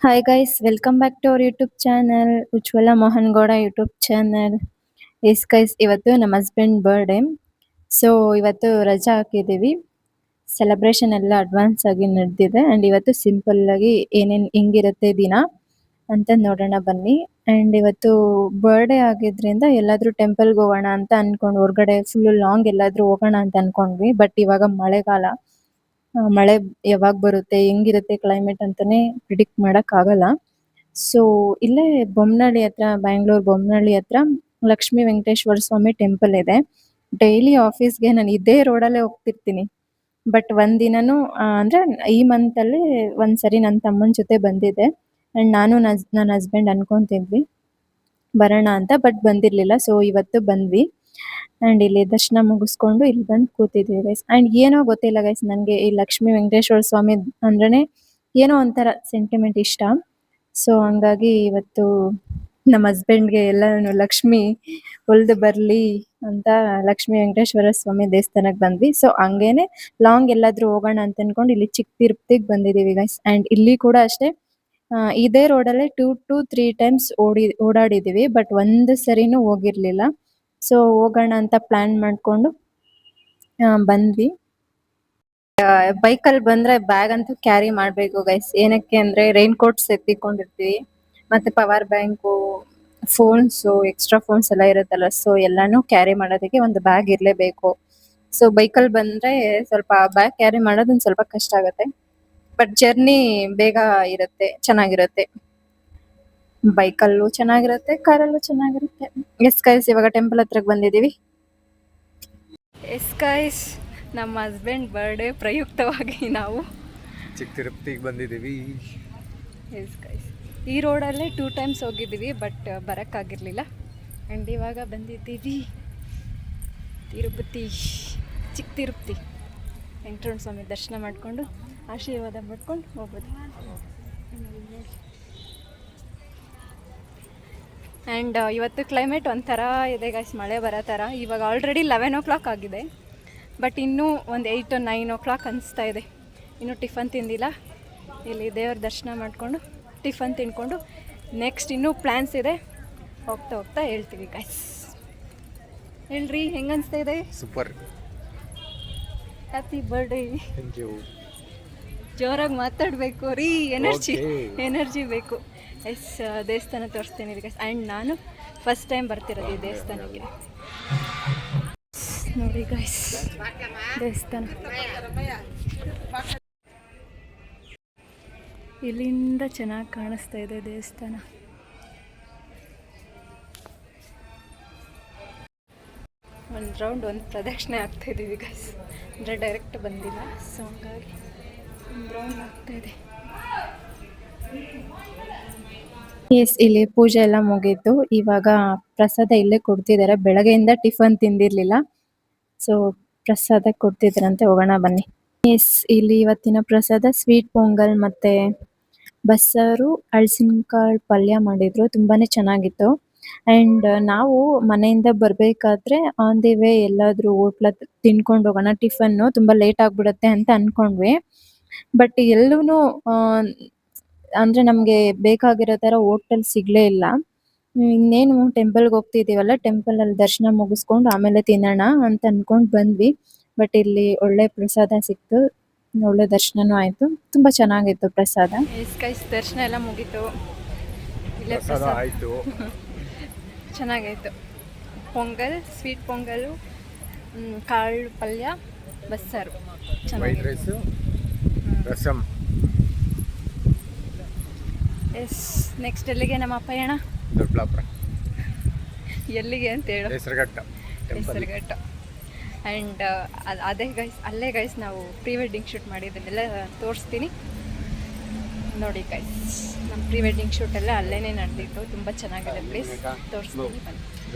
Hi guys, welcome back to our YouTube channel, Ujwala Mohan Gowda YouTube channel. Yes guys ಇವತ್ತು ನಮ್ಮ husband birthday. So ಇವತ್ತು ರಜಾ ಹಾಕಿದ್ದೀವಿ. Celebration ಎಲ್ಲ advance ಆಗಿ ನಡೆದಿದೆ ಆ್ಯಂಡ್ ಇವತ್ತು ಸಿಂಪಲ್ ಆಗಿ ಏನೇನು ಹೆಂಗಿರುತ್ತೆ ದಿನ ಅಂತ ನೋಡೋಣ ಬನ್ನಿ. ಆ್ಯಂಡ್ ಇವತ್ತು ಬರ್ಡೇ ಆಗಿದ್ರಿಂದ ಎಲ್ಲಾದರೂ ಟೆಂಪಲ್ಗೆ ಹೋಗೋಣ ಅಂತ ಅನ್ಕೊಂಡು ಹೊರಗಡೆ ಫುಲ್ ಲಾಂಗ್ ಎಲ್ಲಾದರೂ ಹೋಗೋಣ ಅಂತ ಅನ್ಕೊಂಡ್ವಿ. ಬಟ್ ಇವಾಗ ಮಳೆಗಾಲ, ಮಳೆ ಯಾವಾಗ ಬರುತ್ತೆ ಹೆಂಗಿರುತ್ತೆ ಕ್ಲೈಮೇಟ್ ಅಂತಾನೆ ಪ್ರಿಡಿಕ್ಟ್ ಮಾಡೋಕ್ಕಾಗಲ್ಲ. ಸೊ ಇಲ್ಲೇ ಬೊಮ್ಮನಹಳ್ಳಿ ಹತ್ರ, ಬ್ಯಾಂಗ್ಳೂರ್ ಬೊಮ್ಮನಹಳ್ಳಿ ಹತ್ರ ಲಕ್ಷ್ಮೀ ವೆಂಕಟೇಶ್ವರ ಸ್ವಾಮಿ ಟೆಂಪಲ್ ಇದೆ. ಡೈಲಿ ಆಫೀಸ್ಗೆ ನಾನು ಇದೇ ರೋಡಲ್ಲೇ ಹೋಗ್ತಿರ್ತೀನಿ. ಬಟ್ ಒಂದಿನನೂ ಅಂದರೆ ಈ ಮಂತಲ್ಲಿ ಒಂದ್ಸರಿ ನನ್ನ ತಮ್ಮನ ಜೊತೆ ಬಂದಿದ್ದೆ ಆ್ಯಂಡ್ ನಾನು ನನ್ನ ಹಸ್ಬೆಂಡ್ ಅನ್ಕೊಂತಿದ್ವಿ ಬರೋಣ ಅಂತ, ಬಟ್ ಬಂದಿರಲಿಲ್ಲ. ಸೊ ಇವತ್ತು ಬಂದ್ವಿ ಆ್ಯಂಡ್ ಇಲ್ಲಿ ದರ್ಶನ ಮುಗಿಸ್ಕೊಂಡು ಇಲ್ಲಿ ಬಂದು ಕೂತಿದ್ವಿ ಗೈಸ್. ಆ್ಯಂಡ್ ಏನೋ ಗೊತ್ತಿಲ್ಲ ಗೈಸ್, ನನಗೆ ಈ ಲಕ್ಷ್ಮೀ ವೆಂಕಟೇಶ್ವರ ಸ್ವಾಮಿ ಅಂದ್ರೆ ಏನೋ ಒಂಥರ ಸೆಂಟಿಮೆಂಟ್ ಇಷ್ಟ. ಸೊ ಹಂಗಾಗಿ ಇವತ್ತು ನಮ್ಮ ಹಸ್ಬೆಂಡ್ಗೆ ಎಲ್ಲಾನು ಲಕ್ಷ್ಮಿ ಒಲ್ದು ಬರಲಿ ಅಂತ ಲಕ್ಷ್ಮೀ ವೆಂಕಟೇಶ್ವರ ಸ್ವಾಮಿ ದೇವಸ್ಥಾನಕ್ಕೆ ಬಂದ್ವಿ. ಸೊ ಹಂಗೇನೆ ಲಾಂಗ್ ಎಲ್ಲಾದ್ರೂ ಹೋಗೋಣ ಅಂತ ಅನ್ಕೊಂಡು ಇಲ್ಲಿ ಚಿಕ್ಕ ತಿರುಪತಿಗೆ ಬಂದಿದ್ದೀವಿ ಗೈಸ್. ಆ್ಯಂಡ್ ಇಲ್ಲಿ ಕೂಡ ಅಷ್ಟೇ ಇದೇ ರೋಡಲ್ಲೇ 2 to 3 ಟೈಮ್ಸ್ ಓಡಾಡಿದ್ದೀವಿ, ಬಟ್ ಒಂದು ಸರಿನೂ ಹೋಗಿರ್ಲಿಲ್ಲ. ಸೊ ಹೋಗೋಣ ಅಂತ ಪ್ಲಾನ್ ಮಾಡ್ಕೊಂಡು ಬಂದ್ವಿ. ಬೈಕಲ್ಲಿ ಬಂದ್ರೆ ಬ್ಯಾಗ್ ಅಂತೂ ಕ್ಯಾರಿ ಮಾಡಬೇಕು ಗೈಸ್. ಏನಕ್ಕೆ ಅಂದ್ರೆ ರೈನ್ ಕೋಟ್ಸ್ ಎತ್ತಿಕೊಂಡಿರ್ತೀವಿ, ಮತ್ತೆ power bank, phones, extra phones ಎಲ್ಲ ಇರುತ್ತಲ್ಲ. ಸೊ ಎಲ್ಲಾನು ಕ್ಯಾರಿ ಮಾಡೋದಕ್ಕೆ ಒಂದು ಬ್ಯಾಗ್ ಇರಲೇಬೇಕು. ಸೊ ಬೈಕಲ್ಲಿ ಬಂದ್ರೆ ಸ್ವಲ್ಪ ಬ್ಯಾಗ್ ಕ್ಯಾರಿ ಮಾಡೋದು ಒಂದು ಸ್ವಲ್ಪ ಕಷ್ಟ ಆಗುತ್ತೆ, ಬಟ್ ಜರ್ನಿ ಬೇಗ ಇರುತ್ತೆ, ಚೆನ್ನಾಗಿರುತ್ತೆ. ಬೈಕಲ್ಲೂ ಚೆನ್ನಾಗಿರುತ್ತೆ, ಕಾರಲ್ಲೂ ಚೆನ್ನಾಗಿರುತ್ತೆ. ಎಸ್ ಗೈಸ್, ಇವಾಗ ಟೆಂಪಲ್ ಹತ್ರಕ್ಕೆ ಬಂದಿದ್ದೀವಿ. ಎಸ್ ಗೈಸ್, ನಮ್ಮ ಹಸ್ಬೆಂಡ್ ಬರ್ಡೇ ಪ್ರಯುಕ್ತವಾಗಿ ನಾವು ಚಿಕ್ಕ ತಿರುಪತಿಗೆ ಬಂದಿದ್ದೀವಿ. ಎಸ್ ಗೈಸ್, ಈ ರೋಡಲ್ಲೇ 2 ಟೈಮ್ಸ್ ಹೋಗಿದ್ದೀವಿ, ಬಟ್ ಬರೋಕ್ಕಾಗಿರಲಿಲ್ಲ. ಆ್ಯಂಡ್ ಇವಾಗ ಬಂದಿದ್ದೀವಿ ತಿರುಪತಿ, ಚಿಕ್ಕ ತಿರುಪತಿ ವೆಂಕಟರಮಣ ಸ್ವಾಮಿ ದರ್ಶನ ಮಾಡಿಕೊಂಡು ಆಶೀರ್ವಾದ ಮಾಡ್ಕೊಂಡು ಹೋಗ್ಬೋದು. ಆ್ಯಂಡ್ ಇವತ್ತು ಕ್ಲೈಮೇಟ್ ಒಂಥರ ಇದೆ ಗೈಸ್, ಮಳೆ ಬರೋ ಥರ. ಇವಾಗ ಆಲ್ರೆಡಿ 11 o'clock ಆಗಿದೆ, ಬಟ್ ಇನ್ನೂ ಒಂದು 8 or 9 o'clock ಅನಿಸ್ತಾ ಇದೆ. ಇನ್ನೂ ಟಿಫನ್ ತಿಂದಿಲ್ಲ. ಇಲ್ಲಿ ದೇವ್ರ ದರ್ಶನ ಮಾಡಿಕೊಂಡು ಟಿಫನ್ ತಿನ್ಕೊಂಡು ನೆಕ್ಸ್ಟ್ ಇನ್ನೂ ಪ್ಲ್ಯಾನ್ಸ್ ಇದೆ, ಹೋಗ್ತಾ ಹೋಗ್ತಾ ಹೇಳ್ತೀವಿ ಗೈಸ್. ಹೇಳ್ರಿ, ಹೆಂಗೆ ಅನಿಸ್ತಾ ಇದೆ? Super. Happy birthday. Thank you. ಜೋರಾಗಿ ಮಾತಾಡಬೇಕು ರೀ, ಎನರ್ಜಿ ಬೇಕು. ಎಸ್, ದೇವಸ್ಥಾನ ತೋರಿಸ್ತೀನಿ ಗೈಸ್. ಆ್ಯಂಡ್ ನಾನು ಫಸ್ಟ್ ಟೈಮ್ ಬರ್ತಿರೋದು ಈ ದೇವಸ್ಥಾನಕ್ಕೆ. ನೋಡಿ ಗೈಸ್, ದೇವಸ್ಥಾನ ಇಲ್ಲಿಂದ ಚೆನ್ನಾಗಿ ಕಾಣಿಸ್ತಾ ಇದೆ ದೇವಸ್ಥಾನ. ಒಂದು ರೌಂಡ್ ಒಂದು ಪ್ರದಕ್ಷಿಣೆ ಆಗ್ತಾ ಇದ್ದೀವಿ ಗೈಸ್, ಅಂದರೆ ಡೈರೆಕ್ಟ್ ಬಂದಿಲ್ಲ. ಸೊ ಹಂಗಾಗಿ ಒಂದು ರೌಂಡ್ ಆಗ್ತಾ ಇದೆ. ಎಸ್, ಇಲ್ಲಿ ಪೂಜೆ ಎಲ್ಲ ಮುಗೀತು. ಇವಾಗ ಪ್ರಸಾದ ಇಲ್ಲೇ ಕೊಡ್ತಿದ್ದಾರೆ. ಬೆಳಗ್ಗೆಯಿಂದ ಟಿಫನ್ ತಿಂದಿರಲಿಲ್ಲ, ಸೊ ಪ್ರಸಾದ ಕೊಡ್ತಿದ್ರಂತೆ, ಹೋಗೋಣ ಬನ್ನಿ. ಎಸ್, ಇಲ್ಲಿ ಇವತ್ತಿನ ಪ್ರಸಾದ ಸ್ವೀಟ್ ಪೊಂಗಲ್ ಮತ್ತು ಬಸ್ಸಾರು, ಹಲಸಿನಕಾಳು ಪಲ್ಯ ಮಾಡಿದ್ರು, ತುಂಬಾ ಚೆನ್ನಾಗಿತ್ತು. ಆ್ಯಂಡ್ ನಾವು ಮನೆಯಿಂದ ಬರಬೇಕಾದ್ರೆ ಆನ್ ದಿ ವೇ ಎಲ್ಲಾದರೂ ಹೋಟ್ಲ ತಿನ್ಕೊಂಡು ಹೋಗೋಣ, ಟಿಫನ್ನು ತುಂಬ ಲೇಟ್ ಆಗಿಬಿಡುತ್ತೆ ಅಂತ ಅಂದ್ಕೊಂಡ್ವಿ. ಬಟ್ ಎಲ್ಲೂ ಅಂದರೆ ನಮಗೆ ಬೇಕಾಗಿರೋ ಥರ ಹೋಟೆಲ್ ಸಿಗಲೇ ಇಲ್ಲ. ಇನ್ನೇನು ಟೆಂಪಲ್ಗೆ ಹೋಗ್ತಿದ್ದೀವಲ್ಲ, ಟೆಂಪಲಲ್ಲಿ ದರ್ಶನ ಮುಗಿಸ್ಕೊಂಡು ಆಮೇಲೆ ತಿನ್ನೋಣ ಅಂತ ಅಂದ್ಕೊಂಡು ಬಂದ್ವಿ. ಬಟ್ ಇಲ್ಲಿ ಒಳ್ಳೆ ಪ್ರಸಾದ ಸಿಕ್ತು, ಒಳ್ಳೆ ದರ್ಶನನೂ ಆಯಿತು, ತುಂಬ ಚೆನ್ನಾಗಿತ್ತು ಪ್ರಸಾದ. ದರ್ಶನ ಎಲ್ಲ ಮುಗೀತು, ಇಲ್ಲೇ ಪ್ರಸಾದ ಆಯಿತು. ಚೆನ್ನಾಗಾಯಿತು. ಪೊಂಗಲ್, ಸ್ವೀಟ್ ಪೊಂಗಲು, ಕಾಳು ಪಲ್ಯ, ಬಸ್ಸಾರು, white rice, rasam. Yes, next ಎಲ್ಲಿಗೆ ನಮ್ಮ ಪಯಣ? ದೊಡ್ಡಬಳ್ಳಾಪುರ. ಎಲ್ಲಿಗೆ ಅಂತ ಹೇಳು? ಹೆಸರುಘಟ್ಟ. ಆ್ಯಂಡ್ ಅದೇ ಗೈಸ್, ಅಲ್ಲೇ ಗೈಸ್ ನಾವು ಪ್ರೀ ವೆಡ್ಡಿಂಗ್ ಶೂಟ್ ಮಾಡಿದ್ದನ್ನೆಲ್ಲ ತೋರಿಸ್ತೀನಿ ನೋಡಿ ಗೈಸ್. ನಮ್ಮ ಪ್ರೀ ವೆಡ್ಡಿಂಗ್ ಶೂಟ್ ಎಲ್ಲ ಅಲ್ಲೇ ನಡೆದಿತ್ತು, ತುಂಬ ಚೆನ್ನಾಗಿದೆ ಪ್ಲೇಸ್, ತೋರಿಸ್ತೀನಿ ಬನ್ನಿ.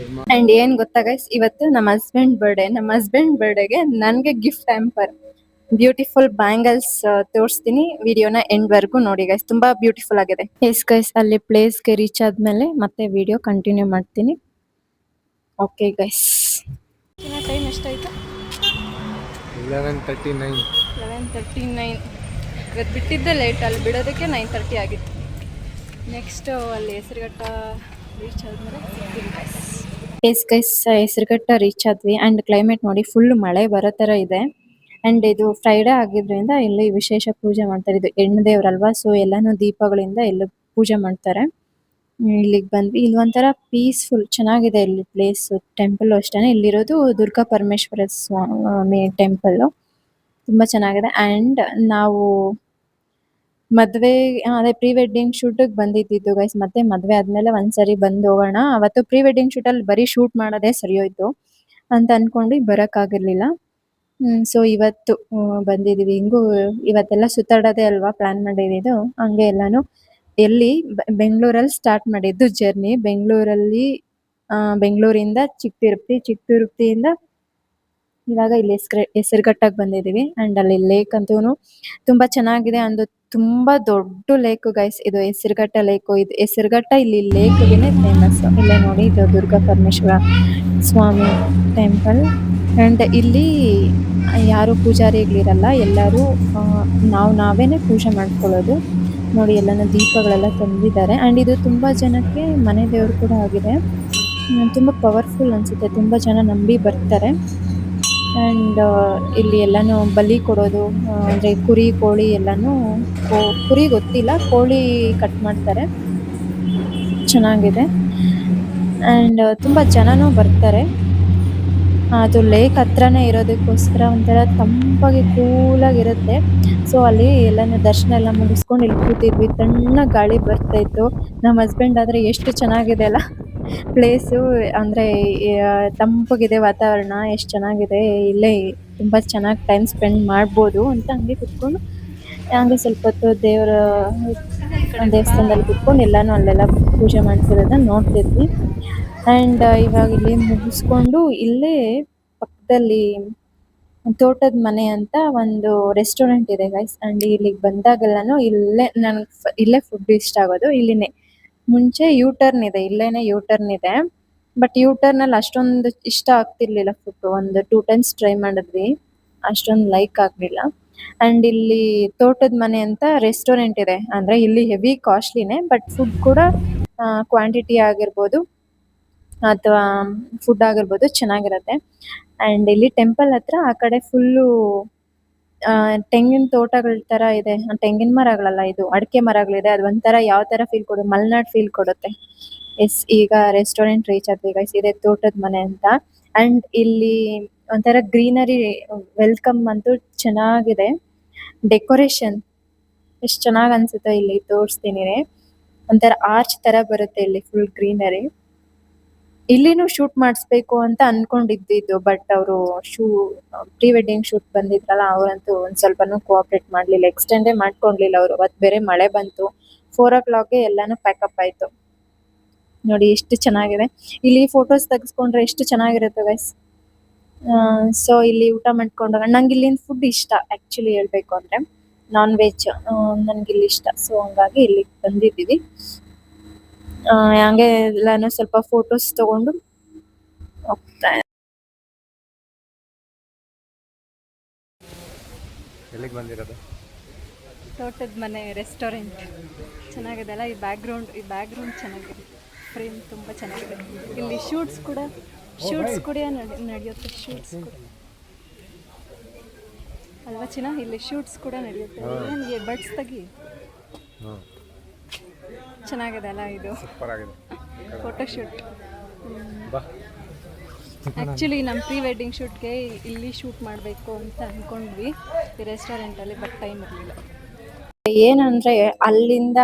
ಆ್ಯಂಡ್ ಏನು ಗೊತ್ತಾ ಗೈಸ್, ಇವತ್ತು ನಮ್ಮ ಹಸ್ಬೆಂಡ್ ಬರ್ಡೇ. ನಮ್ಮ ಹಸ್ಬೆಂಡ್ ಬರ್ಡೇಗೆ ನನಗೆ ಗಿಫ್ಟ್ ಹ್ಯಾಂಪರ್, ಬ್ಯೂಟಿಫುಲ್ ಬ್ಯಾಂಗಲ್ಸ್ ತೋರಿಸ್ತೀನಿ. ವಿಡಿಯೋನ ಎಂಡ್ವರೆಗೂ ನೋಡಿ ಗೈಸ್, ತುಂಬಾ ಬ್ಯೂಟಿಫುಲ್ ಆಗಿದೆ. ಎಸ್ ಗೈಸ್, ಅಲ್ಲಿ ಪ್ಲೇಸ್ಗೆ ರೀಚ್ ಆದ್ಮೇಲೆ ಮತ್ತೆ ವಿಡಿಯೋ ಕಂಟಿನ್ಯೂ ಮಾಡ್ತೀನಿ. ಓಕೆ ಗೈಸ್, ಟೈಮ್ ಎಷ್ಟಾಯ್ತು? 11:39. 11:39. ಇವತ್ತು ಬಿಟ್ಟಿದ್ದೆ ಲೇಟ್, ಅಲ್ಲಿ ಬಿಡೋದಕ್ಕೆ 9:30 ಆಗಿತ್ತು. ನೆಕ್ಸ್ಟ್ ಅಲ್ಲಿ ಹೆಸರುಘಟ್ಟ ರೀಚ್ ಆದ್ಮೇಲೆ ಸಿಗ್ತೀವಿ guys. Yes guys, Hesaraghatta reach ಆದ್ವಿ ಆ್ಯಂಡ್ ಕ್ಲೈಮೇಟ್ ನೋಡಿ ಫುಲ್ ಮಳೆ ಬರೋ ಥರ ಇದೆ. ಆ್ಯಂಡ್ ಇದು ಫ್ರೈಡೇ ಆಗಿದ್ರಿಂದ ಇಲ್ಲಿ ವಿಶೇಷ ಪೂಜೆ ಮಾಡ್ತಾರೆ. ಇದು ಹೆಣ್ಣು ದೇವ್ರಲ್ವಾ, ಸೊ ಎಲ್ಲಾನು ದೀಪಗಳಿಂದ ಎಲ್ಲ ಪೂಜೆ ಮಾಡ್ತಾರೆ. ಇಲ್ಲಿಗೆ ಬಂದ್ವಿ. ಇಲ್ಲಿ ಒಂಥರ ಪೀಸ್ಫುಲ್ ಚೆನ್ನಾಗಿದೆ ಇಲ್ಲಿ ಪ್ಲೇಸ್. ಟೆಂಪಲ್ ಅಷ್ಟೇ, ಇಲ್ಲಿರೋದು ದುರ್ಗಾ ಪರಮೇಶ್ವರ ಸ್ವಾಮಿ ಟೆಂಪಲ್. ತುಂಬಾ ಚೆನ್ನಾಗಿದೆ. ಆ್ಯಂಡ್ ನಾವು ಮದ್ವೆ ಅದೇ ಪ್ರೀ ವೆಡ್ಡಿಂಗ್ ಶೂಟಿಗೆ ಬಂದಿದ್ದು ಗೈಸ್. ಮತ್ತೆ ಮದ್ವೆ ಆದ್ಮೇಲೆ ಒಂದ್ಸರಿ ಬಂದು ಹೋಗೋಣ. ಅವತ್ತು ಪ್ರೀ ವೆಡ್ಡಿಂಗ್ ಶೂಟ್ ಅಲ್ಲಿ ಬರೀ ಶೂಟ್ ಮಾಡೋದೇ ಸರಿ ಹೋಯ್ತು ಅಂತ ಅನ್ಕೊಂಡು ಬರಕ್ಕಾಗಿರ್ಲಿಲ್ಲ. ಸೊ ಇವತ್ತು ಬಂದಿದೀವಿ. ಹಿಂಗೂ ಇವತ್ತೆಲ್ಲ ಸುತ್ತಾಡೋದೇ ಅಲ್ವಾ ಪ್ಲಾನ್ ಮಾಡಿದ್ದು. ಹಂಗೆ ಎಲ್ಲಾನು ಎಲ್ಲಿ ಬೆಂಗಳೂರಲ್ಲಿ ಸ್ಟಾರ್ಟ್ ಮಾಡಿದ್ದು ಜರ್ನಿ. ಬೆಂಗಳೂರಿಂದ ಚಿಕ್ಕ ತಿರುಪತಿಯಿಂದ ಇವಾಗ ಇಲ್ಲಿ ಹೆಸರುಘಟ್ಟಕ್ಕೆ ಬಂದಿದೀವಿ. ಅಂಡ್ ಅಲ್ಲಿ ಲೇಕ್ ಅಂತೂ ತುಂಬಾ ಚೆನ್ನಾಗಿದೆ. ಅಂದು ತುಂಬಾ ದೊಡ್ಡ ಲೇಕ್ ಗೈಸ್ ಇದು ಹೆಸರುಘಟ್ಟ ಲೇಕ್. ಇದು ಹೆಸರುಘಟ್ಟ ಇಲ್ಲಿ ಲೇಕ್ಗೆನೆ ಫೇಮಸ್. ಇಲ್ಲೇ ನೋಡಿ, ಇದು ದುರ್ಗಾ ಪರಮೇಶ್ವರ ಸ್ವಾಮಿ ಟೆಂಪಲ್. ಅಂಡ್ ಇಲ್ಲಿ ಯಾರು ಪೂಜಾರಿಗಳಿರಲ್ಲ, ಎಲ್ಲರೂ ನಾವೇನೆ ಪೂಜೆ ಮಾಡ್ಕೊಳ್ಳೋದು. ನೋಡಿ ಎಲ್ಲಾನು ದೀಪಗಳೆಲ್ಲ ತಂದಿದ್ದಾರೆ. ಅಂಡ್ ಇದು ತುಂಬಾ ಜನಕ್ಕೆ ಮನೆ ದೇವ್ರು ಕೂಡ ಆಗಿದೆ. ತುಂಬಾ ಪವರ್ಫುಲ್ ಅನ್ಸುತ್ತೆ, ತುಂಬಾ ಜನ ನಂಬಿ ಬರ್ತಾರೆ. ಅಂಡ್ ಇಲ್ಲಿ ಎಲ್ಲಾನು ಬಲಿ ಕೊಡೋದು, ಅಂದ್ರೆ ಕುರಿ ಕೋಳಿ ಎಲ್ಲಾನು, ಕುರಿ ಗೊತ್ತಿಲ್ಲ, ಕೋಳಿ ಕಟ್ ಮಾಡ್ತಾರೆ. ಚೆನ್ನಾಗಿದೆ. ಅಂಡ್ ತುಂಬಾ ಜನನೂ ಬರ್ತಾರೆ. ಅದು ಲೇಕ್ ಹತ್ರನೇ ಇರೋದಕ್ಕೋಸ್ಕರ ಒಂಥರ ತಂಪಾಗಿ ಕೂಲಾಗಿರುತ್ತೆ. ಸೊ ಅಲ್ಲಿ ಎಲ್ಲಾನು ದರ್ಶನ ಎಲ್ಲ ಮುಗಿಸ್ಕೊಂಡು ಇಲ್ಲಿ ಕೂತಿದ್ವಿ. ತಣ್ಣಗೆ ಗಾಳಿ ಬರ್ತಾ ಇತ್ತು. ನಮ್ಮ ಹಸ್ಬೆಂಡ್ ಆದ್ರೆ ಎಷ್ಟು ಚೆನ್ನಾಗಿದೆ ಅಲ್ಲ ಪ್ಲೇಸು, ಅಂದ್ರೆ ತಂಪಾಗಿದೆ ವಾತಾವರಣ, ಎಷ್ಟು ಚೆನ್ನಾಗಿದೆ, ಇಲ್ಲೇ ತುಂಬಾ ಚೆನ್ನಾಗಿ ಟೈಮ್ ಸ್ಪೆಂಡ್ ಮಾಡ್ಬೋದು ಅಂತ ಹಂಗೆ ಕುತ್ಕೊಂಡು ಹಂಗೆ ಸ್ವಲ್ಪ ಹೊತ್ತು ದೇವಸ್ಥಾನದಲ್ಲಿ ಕುತ್ಕೊಂಡು ಎಲ್ಲಾನು ಅಲ್ಲೆಲ್ಲ ಪೂಜೆ ಮಾಡ್ತಿರೋದನ್ನ ನೋಡ್ತಿದ್ವಿ. ಅಂಡ್ ಇವಾಗ ಇಲ್ಲಿ ಮುಗಿಸ್ಕೊಂಡು ಇಲ್ಲೇ ಪಕ್ಕದಲ್ಲಿ ತೋಟದ ಮನೆ ಅಂತ ಒಂದು ರೆಸ್ಟೋರೆಂಟ್ ಇದೆ ಗೈಸ್. ಅಂಡ್ ಇಲ್ಲಿಗೆ ಬಂದಾಗೆಲ್ಲಾನು ಇಲ್ಲೇ ಫುಡ್ ಇಷ್ಟ ಆಗೋದು. ಇಲ್ಲಿನೇ ಮುಂಚೆ ಯೂಟರ್ನ್ ಇದೆ, ಇಲ್ಲೇನೆ ಯೂಟರ್ನ್ ಇದೆ. ಬಟ್ ಯೂಟರ್ನ್ ಅಲ್ಲಿ ಅಷ್ಟೊಂದು ಇಷ್ಟ ಆಗ್ತಿರ್ಲಿಲ್ಲ ಫುಡ್. ಒಂದು 2 ಟೈಮ್ಸ್ ಟ್ರೈ ಮಾಡಿದ್ವಿ, ಅಷ್ಟೊಂದು ಲೈಕ್ ಆಗ್ಲಿಲ್ಲ. ಅಂಡ್ ಇಲ್ಲಿ ತೋಟದ ಮನೆ ಅಂತ ರೆಸ್ಟೋರೆಂಟ್ ಇದೆ. ಅಂದ್ರೆ ಇಲ್ಲಿ ಹೆವಿ ಕಾಸ್ಟ್ಲಿನೇ, ಬಟ್ ಫುಡ್ ಕೂಡ ಕ್ವಾಂಟಿಟಿ ಆಗಿರ್ಬೋದು ಅಥವಾ ಫುಡ್ ಆಗಿರ್ಬೋದು ಚೆನ್ನಾಗಿರತ್ತೆ. ಅಂಡ್ ಇಲ್ಲಿ ಟೆಂಪಲ್ ಹತ್ರ ಆ ಕಡೆ ಫುಲ್ಲು ತೆಂಗಿನ ತೋಟಗಳ ತರ ಇದೆ. ತೆಂಗಿನ ಮರಗಳಲ್ಲ, ಇದು ಅಡಿಕೆ ಮರಗಳಿದೆ. ಅದು ಒಂಥರ ಯಾವ ತರ ಫೀಲ್ ಕೊಡುತ್ತೆ, ಮಲ್ನಾಡ್ ಫೀಲ್ ಕೊಡುತ್ತೆ. ಎಸ್, ಈಗ ರೆಸ್ಟೋರೆಂಟ್ ರೀಚ್ ಆದ್ವಿ ಗೈಸ್. ಇದೆ ತೋಟದ ಮನೆ ಅಂತ. ಅಂಡ್ ಇಲ್ಲಿ ಒಂಥರ ಗ್ರೀನರಿ, ವೆಲ್ಕಮ್ ಅಂತೂ ಚೆನ್ನಾಗಿದೆ. ಡೆಕೋರೇಷನ್ ಎಷ್ಟು ಚೆನ್ನಾಗ್ ಅನ್ಸುತ್ತೆ, ಇಲ್ಲಿ ತೋರಿಸ್ತೀನಿ. ಒಂಥರ ಆರ್ಚ್ ತರ ಬರುತ್ತೆ ಇಲ್ಲಿ, ಫುಲ್ ಗ್ರೀನರಿ. ಇಲ್ಲಿನೂ ಶೂಟ್ ಮಾಡಿಸ್ಬೇಕು ಅಂತ ಅನ್ಕೊಂಡಿದ್ದು, ಬಟ್ ಅವರು ಪ್ರೀ ವೆಡ್ಡಿಂಗ್ ಶೂಟ್ ಬಂದಿದ್ರಲ್ಲ, ಅವರಂತೂ ಒಂದ್ ಸ್ವಲ್ಪನೂ ಕೋಆಪರೇಟ್ ಮಾಡ್ಲಿಲ್ಲ, ಎಕ್ಸ್ಟೆಂಡೇ ಮಾಡ್ಕೊಂಡ್ಲಿಲ್ಲ ಅವರು. ಅವತ್ತು ಬೇರೆ ಮಳೆ ಬಂತು. 4 o'clock ಎಲ್ಲಾನು ಪ್ಯಾಕಪ್ ಆಯ್ತು. ನೋಡಿ ಎಷ್ಟು ಚೆನ್ನಾಗಿದೆ. ಇಲ್ಲಿ ಫೋಟೋಸ್ ತೆಗೆಸ್ಕೊಂಡ್ರೆ ಎಷ್ಟು ಚೆನ್ನಾಗಿರುತ್ತೆ ಗೈಸ್. ಸೊ ಇಲ್ಲಿ ಊಟ ಮಾಡ್ಕೊಂಡು, ನಂಗೆ ಇಲ್ಲಿನ ಫುಡ್ ಇಷ್ಟ ಆಕ್ಚುಲಿ ಹೇಳ್ಬೇಕು ಅಂದ್ರೆ, ನಾನ್ ವೆಜ್ ನನ್ಗೆ ಇಲ್ಲಿ ಇಷ್ಟ. ಸೊ ಹಂಗಾಗಿ ಇಲ್ಲಿಗೆ ಬಂದಿದ್ದೀವಿ. ಹಂಗೆ ಎಲ್ಲಾನು ಸ್ವಲ್ಪ ಫೋಟೋಸ್ ತಗೊಂಡು ಹೋಗ್ತಾ. ಎಲ್ಲಿಗೆ ಬಂದಿರೋದು? ತೋಟದ ಮನೆ ರೆಸ್ಟೋರೆಂಟ್ ಚೆನ್ನಾಗಿದೆ ಅಲ್ಲ. ಈ ಬ್ಯಾಕ್ ಗ್ರೌಂಡ್ ಚೆನ್ನಾಗಿದೆ, ಫ್ರೇಮ್ ತುಂಬ ಚೆನ್ನಾಗಿದೆ. ಇಲ್ಲಿ ಶೂಟ್ಸ್ ಕೂಡ ನಡೆಯುತ್ತೆ. ಶೂಟ್ಸ್ ಕೂಡ ಅಲ್ವಾ ಚಿನ್ನ, ಇಲ್ಲಿ ಶೂಟ್ಸ್ ಕೂಡ ನಡೆಯುತ್ತೆ. ನನಗೆ ಬಡ್ಸ್ ತೆಗಿ, ಚೆನ್ನಾಗಿದೆ ಅಲ್ಲ ಇದು, ಸೂಪರ್ ಆಗಿದೆ ಫೋಟೋಶೂಟ್. ಆ್ಯಕ್ಚುಲಿ ನಮ್ಮ ಪ್ರೀ ವೆಡ್ಡಿಂಗ್ ಶೂಟ್ಗೆ ಇಲ್ಲಿ ಶೂಟ್ ಮಾಡಬೇಕು ಅಂತ ಅಂದ್ಕೊಂಡ್ವಿ ಈ ರೆಸ್ಟೋರೆಂಟಲ್ಲಿ, ಬಟ್ ಟೈಮ್ ಇರಲಿಲ್ಲ. ಏನಂದರೆ ಅಲ್ಲಿಂದ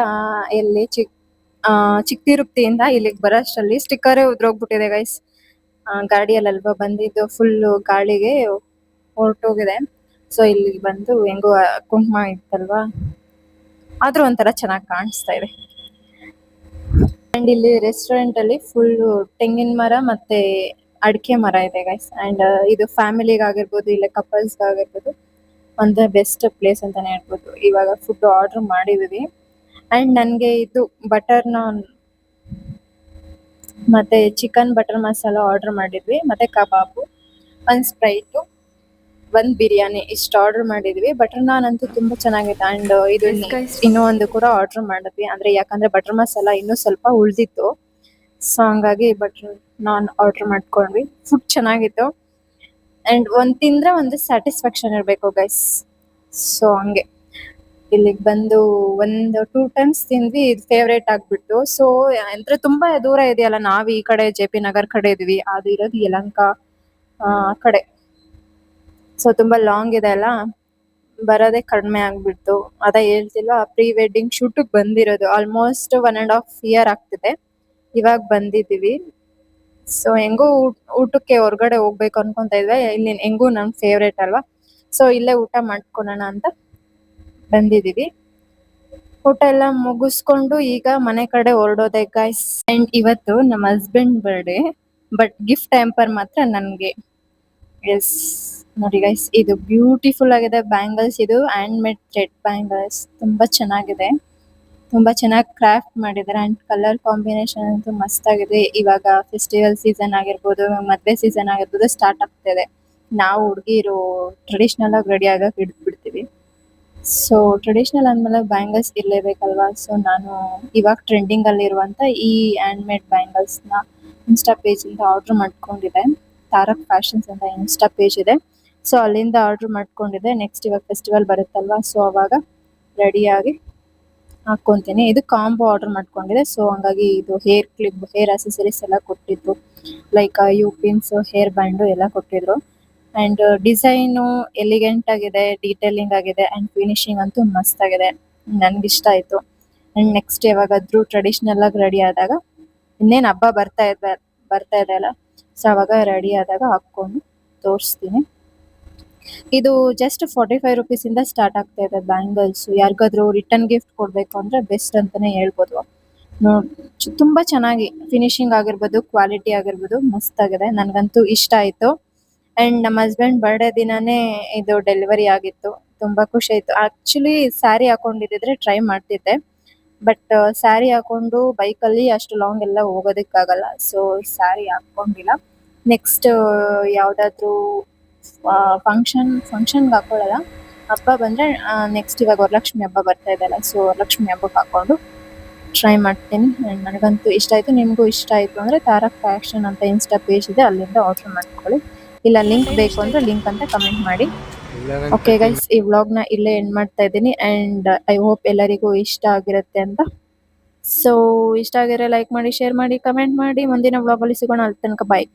ಎಲ್ಲಿ ಚಿಕ್ಕ ತಿರುಪತಿಯಿಂದ ಇಲ್ಲಿಗೆ ಬರೋಷ್ಟರಲ್ಲಿ ಸ್ಟಿಕ್ಕರೇ ಉದ್ರೋಗ್ಬಿಟ್ಟಿದೆ ಗೈಸ್. ಗಾಡಿಯಲ್ಲಲ್ವಾ ಬಂದಿದ್ದು, ಫುಲ್ಲು ಗಾಳಿಗೆ ಹೊರಟೋಗಿದೆ. ಸೊ ಇಲ್ಲಿಗೆ ಬಂದು ಹೆಂಗೋ ಕುಂಕುಮ ಇತ್ತಲ್ವಾ, ಆದರೂ ಒಂಥರ ಚೆನ್ನಾಗಿ ಕಾಣಿಸ್ತಾ ಇದೆ. ಆ್ಯಂಡ್ ಇಲ್ಲಿ ರೆಸ್ಟೋರೆಂಟಲ್ಲಿ ಫುಲ್ಲು ತೆಂಗಿನ ಮರ ಮತ್ತು ಅಡಿಕೆ ಮರ ಇದೆ ಗೈಸ್. ಆ್ಯಂಡ್ ಇದು ಫ್ಯಾಮಿಲಿಗಾಗಿರ್ಬೋದು, ಇಲ್ಲ ಕಪಲ್ಸ್ಗಾಗಿರ್ಬೋದು ಒಂದು ಬೆಸ್ಟ್ ಪ್ಲೇಸ್ ಅಂತಾನೆ ಹೇಳ್ಬೋದು. ಇವಾಗ ಫುಡ್ ಆರ್ಡರ್ ಮಾಡಿದೀವಿ. ಅಂಡ್ ನನಗೆ ಇದು ಬಟರ್ ನಾನ್ ಮತ್ತೆ ಚಿಕನ್ ಬಟರ್ ಮಸಾಲ ಆರ್ಡರ್ ಮಾಡಿದ್ವಿ, ಮತ್ತೆ ಕಬಾಬು, ಒಂದು ಸ್ಪ್ರೈಟು, ಒಂದ್ ಬಿರಿಯಾನಿ ಇಷ್ಟು ಆರ್ಡರ್ ಮಾಡಿದ್ವಿ. ಬಟರ್ ನಾನ್ ಅಂತೂ ತುಂಬಾ ಚೆನ್ನಾಗಿತ್ತು. ಅಂಡ್ ಇದು Yes, guys. ಇನ್ನೂ ಒಂದು ಕೂಡ ಆರ್ಡರ್ ಮಾಡಿದ್ವಿ. ಅಂದ್ರೆ ಯಾಕಂದ್ರೆ ಬಟರ್ ಮಸಾಲ ಇನ್ನೂ ಸ್ವಲ್ಪ ಉಳ್ದಿತ್ತು. ಸೊ ಹಂಗಾಗಿ ಬಟರ್ ನಾನ್ ಆರ್ಡರ್ ಮಾಡ್ಕೊಂಡ್ವಿ. ಫುಡ್ ಚೆನ್ನಾಗಿತ್ತು. ಅಂಡ್ ಒಂದ್ ತಿಂದ್ರೆ ಒಂದು ಸ್ಯಾಟಿಸ್ಫ್ಯಾಕ್ಷನ್ ಇರ್ಬೇಕು ಗೈಸ್. ಸೊ ಹಂಗೆ ಇಲ್ಲಿಗೆ ಬಂದು ಒಂದು 2 ಟೈಮ್ಸ್ ತಿಂದ್ವಿ. ಇದು ಫೇವ್ರೇಟ್ ಆಗ್ಬಿಟ್ಟು. ಸೊ ಅಂದ್ರೆ ತುಂಬಾ ದೂರ ಇದೆಯಲ್ಲ, ನಾವ್ ಈ ಕಡೆ JP ನಗರ್ ಕಡೆ ಇದ್ವಿ, ಅದು ಇರೋದು ಯಲಹಂಕ ಆ ಕಡೆ. ಸೊ ತುಂಬಾ ಲಾಂಗ್ ಇದೆ ಅಲ್ಲ, ಬರೋದೇ ಕಡಿಮೆ ಆಗ್ಬಿಟ್ಟು. ಅದ ಹೇಳ್ತಿಲ್ವಾ, ಪ್ರೀ ವೆಡ್ಡಿಂಗ್ ಶೂಟ್ ಬಂದಿರೋದು ಆಲ್ಮೋಸ್ಟ್ 1.5 ಇಯರ್ ಆಗ್ತಿದೆ. ಇವಾಗ ಬಂದಿದೀವಿ. ಸೊ ಹೆಂಗೂ ಊಟಕ್ಕೆ ಹೊರಗಡೆ ಹೋಗ್ಬೇಕು ಅನ್ಕೊಂತ ಇದ್ವಿ. ಇಲ್ಲಿ ಹೆಂಗೂ ನಮ್ ಫೇವ್ರೇಟ್ ಅಲ್ವಾ, ಸೊ ಇಲ್ಲೇ ಊಟ ಮಾಡ್ಕೊಳ್ಳೋಣ ಅಂತ ಬಂದಿದೀವಿ. ಊಟ ಎಲ್ಲ ಮುಗಿಸ್ಕೊಂಡು ಈಗ ಮನೆ ಕಡೆ ಹೊರಡೋದೆ ಗೈಸ್. ಅಂಡ್ ಇವತ್ತು ನಮ್ಮ husband birthday, but gift tamper ಮಾತ್ರ ನನ್ಗೆ. ಎಸ್, ನೋಡಿ ಗೈಸ್, ಇದು ಬ್ಯೂಟಿಫುಲ್ ಆಗಿದೆ ಬ್ಯಾಂಗಲ್ಸ್. ಇದು ಹ್ಯಾಂಡ್ ಮೇಡ್ ಥ್ರೆಡ್ ಬ್ಯಾಂಗಲ್ಸ್, ತುಂಬಾ ಚೆನ್ನಾಗಿದೆ. ತುಂಬಾ ಚೆನ್ನಾಗಿ ಕ್ರಾಫ್ಟ್ ಮಾಡಿದ್ದಾರೆ. ಅಂಡ್ ಕಲರ್ ಕಾಂಬಿನೇಷನ್ ಅಂತೂ ಮಸ್ತ್ ಆಗಿದೆ. ಇವಾಗ ಫೆಸ್ಟಿವಲ್ ಸೀಸನ್ ಆಗಿರ್ಬೋದು, ಮದ್ವೆ ಸೀಸನ್ ಆಗಿರ್ಬೋದು ಸ್ಟಾರ್ಟ್ ಆಗ್ತಿದೆ. ನಾವು ಹುಡುಗಿರು ಟ್ರೆಡಿಷನಲ್ ಆಗಿ ರೆಡಿ ಆಗಕ್ ಬಿಡ್ತೀವಿ. ಸೊ ಟ್ರೆಡಿಷನಲ್ ಅಂದ್ಮೇಲೆ ಬ್ಯಾಂಗಲ್ಸ್ ಇರ್ಲೇಬೇಕಲ್ವಾ. ಸೊ ನಾನು ಇವಾಗ ಟ್ರೆಂಡಿಂಗ್ ಅಲ್ಲಿ ಇರುವಂತ ಈ ಹ್ಯಾಂಡ್ ಮೇಡ್ ಬ್ಯಾಂಗಲ್ಸ್ ನ ಇನ್ಸ್ಟಾ ಪೇಜ್ ಇಂದ ಆರ್ಡರ್ ಮಾಡ್ಕೊಂಡಿದ್ದೆ. ತಾರಕ್ ಫ್ಯಾಷನ್ಸ್ ಅಂತ ಇನ್ಸ್ಟಾ ಪೇಜ್ ಇದೆ. ಸೊ ಅಲ್ಲಿಂದ ಆರ್ಡರ್ ಮಾಡ್ಕೊಂಡಿದ್ದೆ. ನೆಕ್ಸ್ಟ್ ಇವಾಗ ಫೆಸ್ಟಿವಲ್ ಬರುತ್ತಲ್ವಾ, ಸೊ ಅವಾಗ ರೆಡಿಯಾಗಿ ಹಾಕೊಂತೀನಿ. ಇದು ಕಾಂಬೋ ಆರ್ಡರ್ ಮಾಡ್ಕೊಂಡಿದೆ. ಸೊ ಹಂಗಾಗಿ ಇದು ಹೇರ್ ಕ್ಲಿಪ್, ಹೇರ್ ಅಸೆಸರೀಸ್ ಎಲ್ಲ ಕೊಟ್ಟಿದ್ರು. Like you pins, hair band ಎಲ್ಲ ಕೊಟ್ಟಿದ್ರು. ಅಂಡ್ ಡಿಸೈನು ಎಲಿಗೆಂಟ್ ಆಗಿದೆ, ಡೀಟೇಲಿಂಗ್ ಆಗಿದೆ. ಅಂಡ್ ಫಿನಿಶಿಂಗ್ ಅಂತೂ ಮಸ್ತ್ ಆಗಿದೆ, ನನ್ಗೆ ಇಷ್ಟ ಆಯ್ತು. ಅಂಡ್ ನೆಕ್ಸ್ಟ್ ಯಾವಾಗಾದ್ರೂ ಟ್ರೆಡಿಷನಲ್ ಆಗಿ ರೆಡಿ ಆದಾಗ, ಇನ್ನೇನ್ ಹಬ್ಬ ಬರ್ತಾ ಇದೆ ಅಲ್ಲ, ಸೊ ಅವಾಗ ರೆಡಿ ಆದಾಗ ಹಾಕೊಂಡು ತೋರಿಸ್ತೀನಿ. ಇದು ಜಸ್ಟ್ 45 ರುಪೀಸ್ ಇಂದ ಸ್ಟಾರ್ಟ್ ಆಗ್ತಾ ಇದೆ ಬ್ಯಾಂಗಲ್ಸ್. ಯಾರಿಗಾದ್ರೂ ರಿಟರ್ನ್ ಗಿಫ್ಟ್ ಕೊಡ್ಬೇಕು ಅಂದ್ರೆ ಬೆಸ್ಟ್ ಅಂತಾನೆ ಹೇಳ್ಬೋದು. ತುಂಬಾ ಚೆನ್ನಾಗಿ ಫಿನಿಶಿಂಗ್ ಆಗಿರ್ಬೋದು, ಕ್ವಾಲಿಟಿ ಆಗಿರ್ಬೋದು ಮಸ್ತ್ ಆಗಿದೆ. ನನ್ಗಂತೂ ಇಷ್ಟ ಆಯ್ತು. ಅಂಡ್ ನಮ್ಮ ಹಸ್ಬೆಂಡ್ ಬರ್ಡೇ ದಿನಾನೇ ಇದು ಡೆಲಿವರಿ ಆಗಿತ್ತು. ತುಂಬಾ ಖುಷಿ ಆಯ್ತು. ಆಕ್ಚುಲಿ ಸ್ಯಾರಿ ಹಾಕೊಂಡಿದ್ರೆ ಟ್ರೈ ಮಾಡ್ತಿದ್ದೆ, ಬಟ್ ಸ್ಯಾರಿ ಹಾಕೊಂಡು ಬೈಕಲ್ಲಿ ಅಷ್ಟು ಲಾಂಗ್ ಎಲ್ಲ ಹೋಗೋದಕ್ಕಾಗಲ್ಲ. ಸೊ ಸ್ಯಾರಿ ಹಾಕೊಂಡಿಲ್ಲ. ನೆಕ್ಸ್ಟ್ ಯಾವ್ದಾದ್ರು ಫಂಕ್ಷನ್ಗೆ ಹಾಕೊಳ್ಳಲ್ಲ. ಹಬ್ಬ ಬಂದ್ರೆ ನೆಕ್ಸ್ಟ್ ಇವಾಗ ವರಲಕ್ಷ್ಮಿ ಹಬ್ಬ ಬರ್ತಾ ಇದೆಯಲ್ಲ, ಸೊ ವರಲಕ್ಷ್ಮಿ ಹಬ್ಬಕ್ಕೆ ಹಾಕೊಂಡು ಟ್ರೈ ಮಾಡ್ತೀನಿ. ನನಗಂತೂ ಇಷ್ಟ ಆಯ್ತು. ನಿಮ್ಗೂ ಇಷ್ಟ ಆಯ್ತು ಅಂದ್ರೆ ತಾರಕ್ ಫ್ಯಾಷನ್ ಅಂತ ಇನ್ಸ್ಟಾ ಪೇಜ್ ಇದೆ, ಅಲ್ಲಿಂದ ಆರ್ಡರ್ ಮಾಡ್ಕೊಳ್ಳಿ. ಇಲ್ಲ ಲಿಂಕ್ ಬೇಕು ಅಂದ್ರೆ ಲಿಂಕ್ ಅಂತ ಕಮೆಂಟ್ ಮಾಡಿ. ಓಕೆ ಗೈಸ್, ಈ ವ್ಲಾಗ್ ನ ಇಲ್ಲೇ ಎಂಡ್ ಮಾಡ್ತಾ ಇದ್ದೀನಿ. ಅಂಡ್ ಐ ಹೋಪ್ ಎಲ್ಲರಿಗೂ ಇಷ್ಟ ಆಗಿರುತ್ತೆ ಅಂತ. ಸೊ ಇಷ್ಟ ಆಗಿರೋ ಲೈಕ್ ಮಾಡಿ, ಶೇರ್ ಮಾಡಿ, ಕಮೆಂಟ್ ಮಾಡಿ. ಮುಂದಿನ ವ್ಲಾಗ್ ಅಲ್ಲಿ ಸಿಗೋಣ. ಅಲ್ಲಿ ತನಕ ಬಾಯ್.